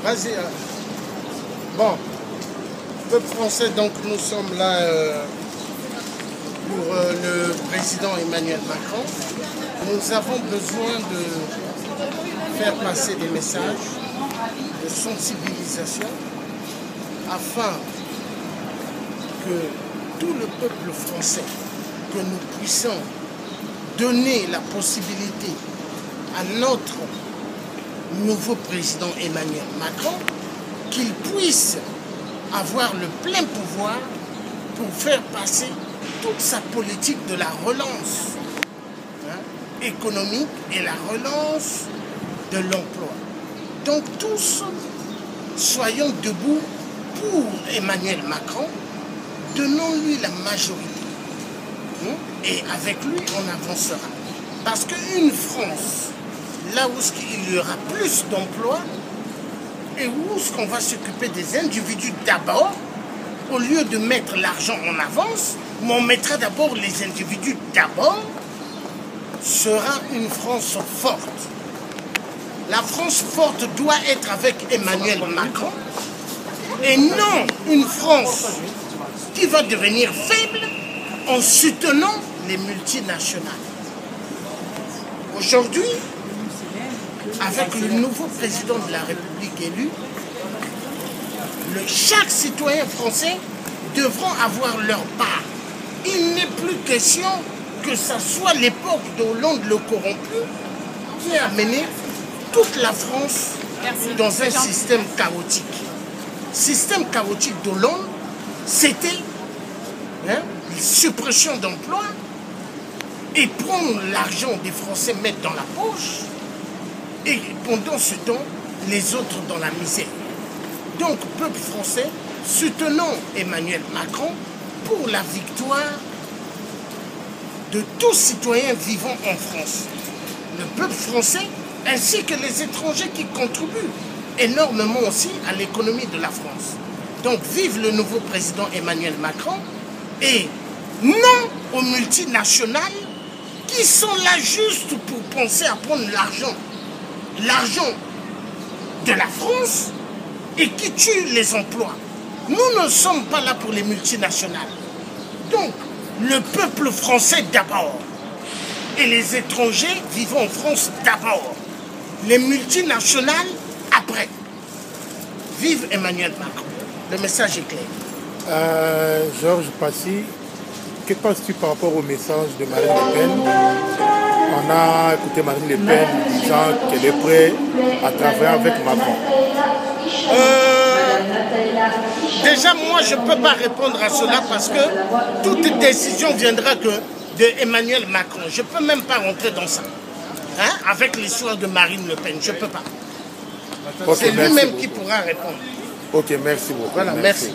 Vas-y. Bon, peuple français, donc nous sommes là pour le président Emmanuel Macron. Nous avons besoin de faire passer des messages de sensibilisation afin que tout le peuple français, que nous puissions donner la possibilité à notre nouveau président Emmanuel Macron qu'il puisse avoir le plein pouvoir pour faire passer toute sa politique de la relance économique et la relance de l'emploi. Donc tous, soyons debout pour Emmanuel Macron, donnons-lui la majorité. Et avec lui, on avancera. Parce qu'une France, là où il y aura plus d'emplois, et où est-ce qu'on va s'occuper des individus d'abord, au lieu de mettre l'argent en avance, mais on mettra d'abord les individus d'abord, sera une France forte. La France forte doit être avec Emmanuel Macron, et non une France qui va devenir faible en soutenant les multinationales. Aujourd'hui, avec le nouveau président de la République élu, chaque citoyen français devra avoir leur part. Il n'est plus question que ce soit l'époque d'Hollande le corrompu qui a amené toute la France dans un système chaotique. Le système chaotique d'Hollande, c'était la suppression d'emplois et prendre l'argent des Français, mettre dans la poche, et pendant ce temps, les autres dans la misère. Donc, peuple français, soutenons Emmanuel Macron pour la victoire de tous citoyens vivant en France. Le peuple français, ainsi que les étrangers qui contribuent énormément aussi à l'économie de la France. Donc, vive le nouveau président Emmanuel Macron et non aux multinationales qui sont là juste pour penser à prendre l'argent de la France et qui tue les emplois. Nous ne sommes pas là pour les multinationales. Donc, le peuple français d'abord et les étrangers vivant en France d'abord. Les multinationales après. Vive Emmanuel Macron. Le message est clair. Georges Passy, que penses-tu par rapport au message de Marine Le Pen? On a écouté Marine Le Pen disant qu'elle est prête à travailler avec Macron. Déjà, moi, je ne peux pas répondre à cela parce que toute décision viendra que de Emmanuel Macron. Je ne peux même pas rentrer dans ça. Avec l'histoire de Marine Le Pen, je ne peux pas. Okay, c'est lui-même qui pourra répondre. Ok, merci beaucoup. Voilà, merci.